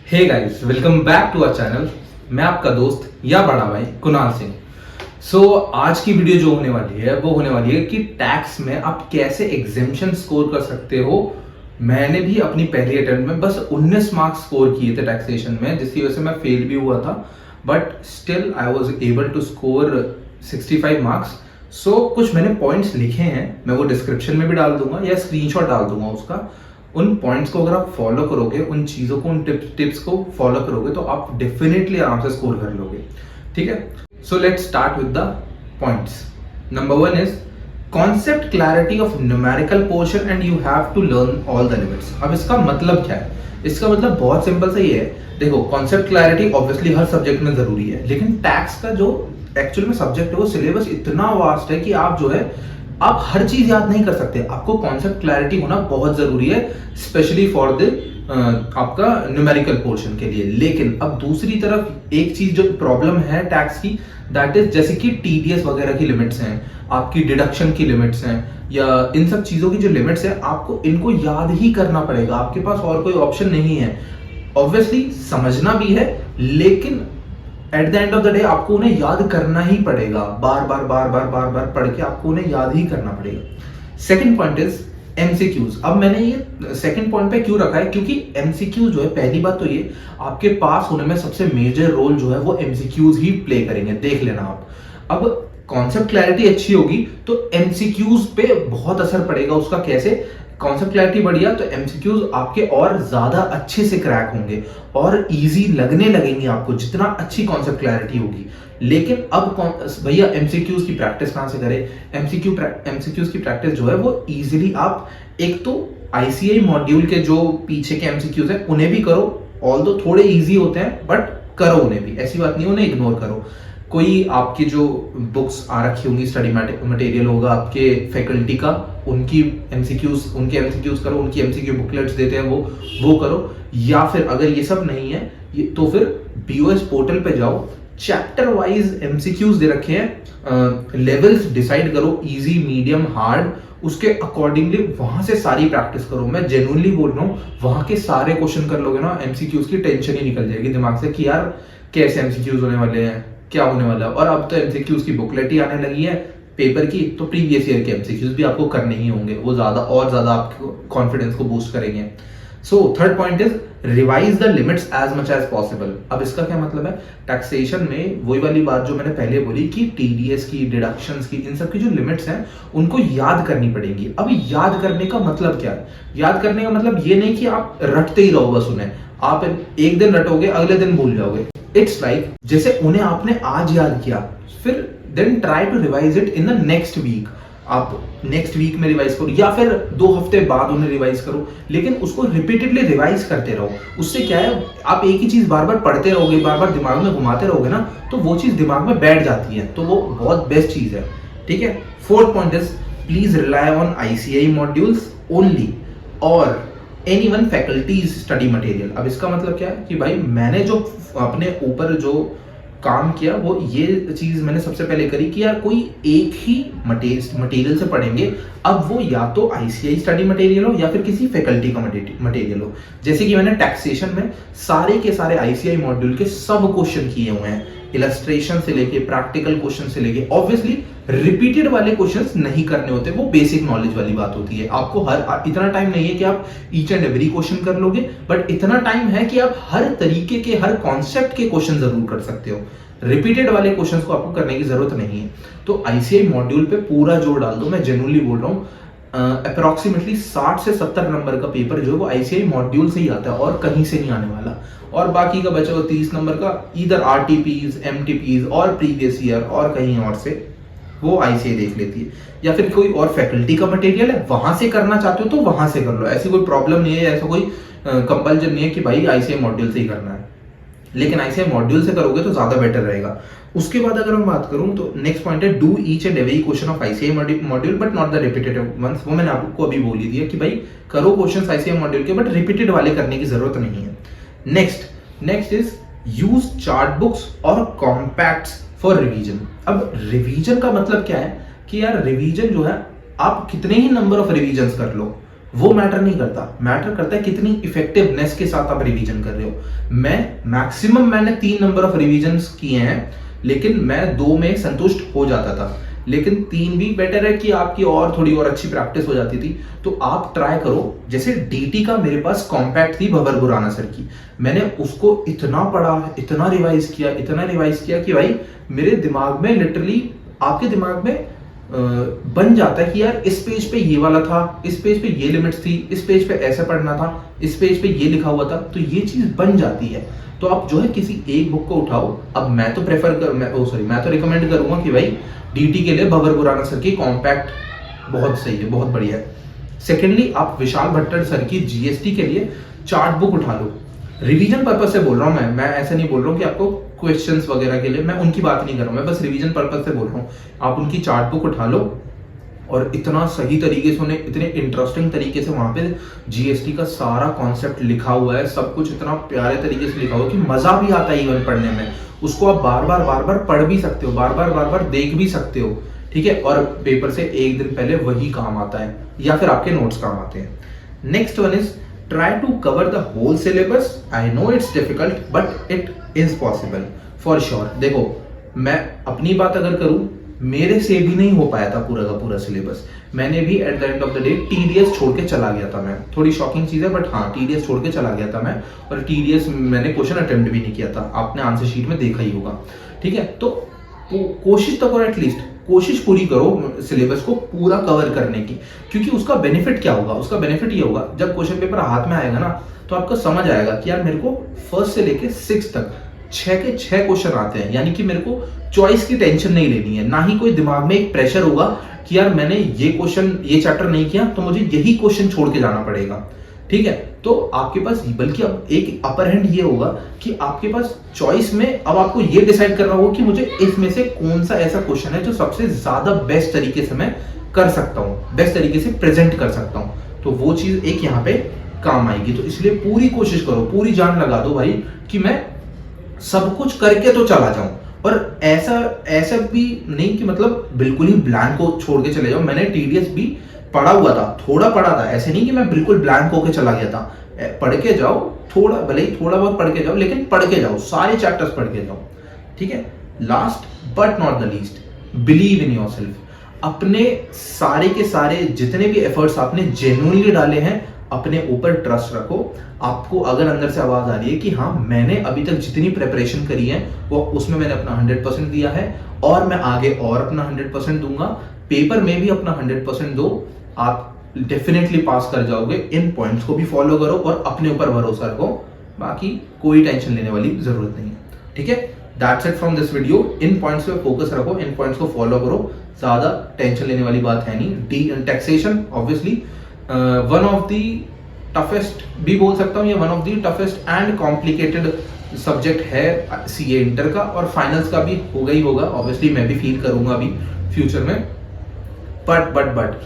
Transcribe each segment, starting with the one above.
Hey guys, welcome back to our channel. मैं आपका दोस्त या बड़ा भाई कुणाल सिंह। आज की वीडियो जो होने वाली है वो होने वाली है कि टैक्स में आप कैसे एग्जेम्पशन स्कोर कर सकते हो। मैंने भी अपनी पहली अटेम्प्ट में बस 19 मार्क्स स्कोर किए थे टैक्सेशन में, जिसकी वजह से मैं फेल भी हुआ था, but still I was able to score 65 marks. कुछ मैंने पॉइंट्स लिखे हैं, मैं वो डिस्क्रिप्शन में भी डाल दूंगा या स्क्रीनशॉट डाल दूंगा उसका। उन पॉइंट्स को अगर आप फॉलो करोगे, उन चीजों को, उन टिप्स को फॉलो करोगे तो आप डेफिनेटली आराम से स्कोर कर लोगे। ठीक है, so let's start with the points. Number 1 is concept clarity of numerical portion and you have to learn all the limits. अब इसका मतलब क्या है? इसका मतलब बहुत सिंपल सा ही है। देखो, कॉन्सेप्ट क्लैरिटी ऑब्वियसली हर सब्जेक्ट में जरूरी है, लेकिन टैक्स का जो एक्चुअल में सब्जेक्ट है वो सिलेबस इतना वास्ट है कि आप जो है आप हर चीज याद नहीं कर सकते। आपको कॉन्सेप्ट क्लैरिटी होना बहुत जरूरी है, स्पेशली फॉर द आपका न्यूमेरिकल पोर्शन के लिए। लेकिन अब दूसरी तरफ एक चीज जो प्रॉब्लम है टैक्स की, दैट इज जैसे कि टीडीएस वगैरह की लिमिट्स हैं, आपकी डिडक्शन की लिमिट्स हैं, या इन सब चीजों की जो लिमिट्स है आपको इनको याद ही करना पड़ेगा। आपके पास और कोई ऑप्शन नहीं है। ऑब्वियसली समझना भी है, लेकिन at the end of the day आपको उन्हें याद करना ही पड़ेगा। बार बार पढ़ के आपको उन्हें याद ही करना पड़ेगा। Second point is MCQs. अब मैंने ये सेकंड पॉइंट पे क्यों रखा है? क्योंकि एमसीक्यू जो है, पहली बात तो ये आपके पास होने में सबसे मेजर रोल जो है वो एमसीक्यूज ही प्ले करेंगे, देख लेना आप। अब कॉन्सेप्ट क्लैरिटी अच्छी होगी तो एमसीक्यूज पे बहुत असर पड़ेगा उसका। कैसे? कॉन्सेप्ट क्लैरिटी बढ़िया तो एमसीक्यूज आपके और ज्यादा अच्छे से क्रैक होंगे और इजी लगने लगेंगे आपको, जितना अच्छी कॉन्सेप्ट क्लैरिटी होगी। लेकिन अब भैया एमसीक्यूज की प्रैक्टिस कहां से करें? एमसीक्यूज की प्रैक्टिस जो है वो इजीली आप एक तो आईसीआई मॉड्यूल के जो पीछे के एमसीक्यूज है उन्हें भी करो, ऑल्दो थोड़े इजी होते हैं बट करो उन्हें भी, ऐसी बात नहीं उन्हें इग्नोर करो। कोई आपकी जो बुक्स आ रखी होंगी, स्टडी मटेरियल होगा आपके फैकल्टी का, उनके एमसीक्यूज करो, उनकी एमसीक्यू बुकलेट्स देते हैं वो करो। या फिर अगर ये सब नहीं है तो फिर बीओएस पोर्टल पे जाओ, चैप्टर वाइज एमसीक्यूज दे रखे हैं, लेवल्स डिसाइड करो, इजी, मीडियम, हार्ड, उसके अकॉर्डिंगली वहां से सारी प्रैक्टिस करो। मैं जेन्युइनली बोल रहा हूँ, वहां के सारे क्वेश्चन कर लोगे ना, एमसीक्यूज की टेंशन ही निकल जाएगी दिमाग से कि यार कैसे एमसीक्यूज होने वाले हैं, क्या होने वाला है। और अब तो एमसीक्यूज की बुकलेट ही आने लगी है पेपर की, तो प्रीवियस ईयर के एमसीक्यूज भी आपको करने ही होंगे, वो ज्यादा आपको कॉन्फिडेंस को बूस्ट करेंगे। Third point is revise the limits as much as possible. अब इसका क्या मतलब है? टैक्सेशन में वही वाली बात जो मैंने पहले बोली कि टीडीएस की, डिडक्शंस की, इन सब की जो लिमिट्स हैं उनको याद करनी पड़ेगी। अब याद करने का मतलब क्या है? याद करने का मतलब ये नहीं कि आप रटते ही रहो बस उन्हें, आप एक दिन रटोगे अगले दिन भूल जाओगे। इट्स लाइक जैसे उन्हें आपने आज याद किया, फिर then try to revise it in the next week. आप नेक्स्ट वीक में रिवाइज करो या फिर 2 हफ्ते बाद उन्हें रिवाइज करो, लेकिन उसको रिपीटेडली रिवाइज करते रहो। उससे क्या है, आप एक ही चीज बार बार पढ़ते रहोगे, बार बार दिमाग में घुमाते रहोगे ना, तो वो चीज दिमाग में बैठ जाती है, तो वो बहुत बेस्ट चीज है। ठीक है। Fourth point is please rely on ICI modules only और any one faculties study material. अब इसका मतलब क्या है कि भाई मैंने जो अपने ऊपर जो काम किया वो ये चीज मैंने सबसे पहले करी कि यार कोई एक ही मटेरियल से पढ़ेंगे। अब वो या तो आईसीआई स्टडी मटेरियल हो या फिर किसी फैकल्टी का मटेरियल हो। जैसे कि मैंने टैक्सेशन में सारे के सारे आईसीआई मॉड्यूल के सब क्वेश्चन किए हुए हैं, इलस्ट्रेशन से लेके प्रैक्टिकल क्वेश्चन से लेके। ऑब्वियसली रिपीटेड वाले क्वेश्चंस नहीं करने होते, वो बेसिक नॉलेज वाली बात होती है। आपको इतना टाइम नहीं है कि आप ईच एंड एवरी क्वेश्चन कर लोगे, बट इतना टाइम है कि आप हर तरीके के, हर कॉन्सेप्ट के क्वेश्चन जरूर कर सकते हो। रिपीटेड वाले क्वेश्चंस को आपको करने की जरूरत नहीं है। तो आईसीआई मॉड्यूल पे पूरा जोर डाल दो, मैं जेन्युइनली बोल रहा हूँ। अप्रोक्सीमेटली 60 से 70 नंबर का पेपर जो है वो आईसीआई मॉड्यूल से ही आता है और कहीं से नहीं आने वाला। और बाकी का बचा हुआ 30 नंबर का इधर आरटीपीज, एमटीपीज और प्रीवियस ईयर और कहीं और से वो आईसीआई देख लेती है। या फिर कोई और फैकल्टी का मटेरियल है, वहां से करना चाहते हो तो वहां से कर लो, ऐसी कोई प्रॉब्लम नहीं है, ऐसा कोई कंपल्जन नहीं है कि भाई आईसीआई मॉड्यूल से ही करना है। लेकिन आईसीआई मॉड्यूल से करोगे तो ज्यादा बेटर रहेगा। उसके बाद अगर मैं बात करूं तो नेक्स्ट पॉइंट है do each and every question of ICI module but not the repeated ones. वो मैंने आपको अभी बोल ही दिया कि भाई करो क्वेश्चंस आईसीआई मॉड्यूल के, बट रिपीटेड वाले करने की जरूरत नहीं है। Next is use chart books और कॉम्पैक्ट्स फॉर रिवीजन। अब रिवीजन का मतलब क्या है कि यार रिवीजन जो है आप कितने ही नंबर ऑफ रिवीजन कर लो, वो मैटर नहीं करता, मैटर करता है कितनी इफेक्टिवनेस के साथ आप रिवीजन कर रहे हो। मैंने 3 नंबर ऑफ रिवीजन्स किए हैं, लेकिन मैं 2 में संतुष्ट हो जाता था, लेकिन 3 भी बेटर है कि आपकी और थोड़ी और अच्छी प्रैक्टिस हो जाती थी। तो आप ट्राई करो, जैसे डीटी का मेरे पास कॉम्पैक्ट थी भंवर खुराना सर की, मैंने उसको इतना पढ़ा, इतना रिवाइज किया कि भाई मेरे दिमाग में लिटरली, आपके दिमाग में बन जाता है कि यार इस पेज पे ये वाला था, इस पेज पे ये लिमिट्स थी, इस पेज पे ऐसे पढ़ना था, इस पेज पे ये लिखा हुआ था, तो ये चीज बन जाती है। तो आप जो है किसी एक बुक को उठाओ। अब मैं तो मैं तो रिकमेंड करूंगा कि भाई डीटी के लिए भंवर खुराना सर की कॉम्पैक्ट बहुत सही है, बहुत बढ़िया है। सेकेंडली, आप विशाल भट्टर सर की जीएसटी के लिए चार्ट बुक उठा लो। रिवीजन पर्पस से बोल रहा हूँ मैं ऐसा नहीं बोल रहा हूँ कि आपको क्वेश्चंस वगैरह के लिए, मैं उनकी बात नहीं कर रहा हूँ, मैं बस रिवीजन पर्पस से बोल रहा हूँ। आप उनकी चार्ट बुक उठा लो, और इतना सही तरीके से उन्हें, इतने इंटरेस्टिंग तरीके से वहां पे जीएसटी का सारा कॉन्सेप्ट लिखा हुआ है, सब कुछ इतना प्यारे तरीके से लिखा हुआ है कि मजा भी आता है इवन पढ़ने में। उसको आप बार बार पढ़ भी सकते हो, बार बार देख भी सकते हो, ठीक है। और पेपर से एक दिन पहले वही काम आता है, या फिर आपके नोट्स काम आते हैं। Next one is try to cover the whole syllabus. I know it's difficult, but it is possible for sure. देखो, मैं अपनी बात अगर करूं, मेरे से भी नहीं हो पाया था पूरा का पूरा सिलेबस। मैंने भी at the end of the day TDS छोड़ के चला गया था मैं। थोड़ी शॉकिंग चीज है, बट हाँ, टीडीएस छोड़ के चला गया था मैं, और टीडीएस मैंने क्वेश्चन अटेम्प्ट भी नहीं किया था, आपने आंसर शीट में देखा ही होगा, ठीक है। तो कोशिश तो करो, एटलीस्ट कोशिश पूरी करो सिलेबस को पूरा कवर करने की, क्योंकि उसका बेनिफिट क्या होगा? उसका बेनिफिट ये होगा, जब क्वेश्चन पेपर हाथ में आएगा ना, तो आपको समझ आएगा कि यार मेरे को फर्स्ट से लेके 6 तक 6 के 6 क्वेश्चन आते हैं, यानी कि मेरे को चॉइस की टेंशन नहीं लेनी है, ना ही कोई दिमाग में एक प्रेशर होगा कि यार मैंने ये क्वेश्चन, ये चैप्टर नहीं किया तो मुझे यही क्वेश्चन छोड़ के जाना पड़ेगा, ठीक है। तो आपके पास, बल्कि अब एक अपर हैंड ये होगा कि आपके पास चॉइस में अब आपको ये डिसाइड करना होगा कि मुझे इसमें से कौन सा ऐसा क्वेश्चन है जो सबसे ज्यादा बेस्ट तरीके से मैं कर सकता हूं, बेस्ट तरीके से प्रेजेंट कर सकता हूं, तो वो चीज एक यहाँ पे काम आएगी। तो इसलिए पूरी कोशिश करो, पूरी जान लगा दो भाई कि मैं सब कुछ करके तो चला जाऊं, और ऐसा भी नहीं कि मतलब बिल्कुल ही ब्लैंक को छोड़ के चले जाओ। मैंने टीडीएस भी पढ़ा हुआ था, थोड़ा पढ़ा था, ऐसे नहीं कि मैं बिल्कुल ब्लैंक होके चला गया था। पढ़ के जाओ, थोड़ा भले ही थोड़ा बहुत पढ़ के जाओ, लेकिन पढ़ के जाओ, सारे चैप्टर्स पढ़ के जाओ, ठीक है। Last but not the least, believe in yourself. अपने सारे के सारे जितने भी एफर्ट्स आपने जेन्युइनली डाले हैं, अपने ऊपर ट्रस्ट रखो। आपको अगर अंदर से आवाज आ रही है कि हाँ, मैंने अभी तक जितनी प्रिपरेशन करी है वो उसमें मैंने अपना 100% दिया है, और मैं आगे और अपना 100% दूंगा, पेपर में भी अपना 100% दो, आप डेफिनेटली पास कर जाओगे। इन पॉइंट्स को भी फॉलो करो और अपने ऊपर भरोसा रखो, बाकी कोई टेंशन लेने वाली जरूरत नहीं है, ठीक है। That's it from this video. In points पे फोकस रखो, इन पॉइंट्स को फॉलो करो, ज्यादा टेंशन लेने वाली बात है नहीं। Taxation obviously one of the toughest भी बोल सकता हूँ, या one of the toughest and complicated subject है सीए इंटर का, और फाइनल्स का भी होगा ही होगा, ऑब्वियसली मैं भी फील करूंगा अभी फ्यूचर में। बट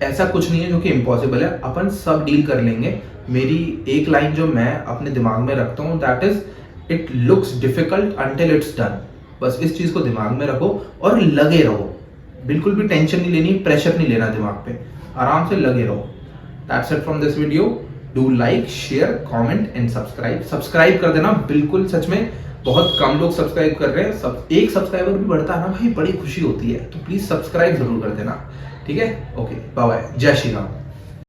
ऐसा कुछ नहीं है जो कि इम्पॉसिबल है, अपन सब डील कर लेंगे। मेरी एक लाइन जो मैं अपने दिमाग में रखता हूँ, that is it looks difficult until it's done. बस इस चीज को दिमाग में रखो और लगे रहो, बिल्कुल भी टेंशन नहीं लेनी, प्रेशर नहीं लेना दिमाग पे, आराम से लगे रहो। That's it from this video. Do like, share, comment and subscribe कर देना, बिल्कुल सच में बहुत कम लोग सब्सक्राइब कर रहे हैं। एक सब्सक्राइबर भी बढ़ता है ना भाई, बड़ी खुशी होती है, तो प्लीज सब्सक्राइब जरूर कर देना, ठीक है। ओके, बाय बाय, जय श्री राम।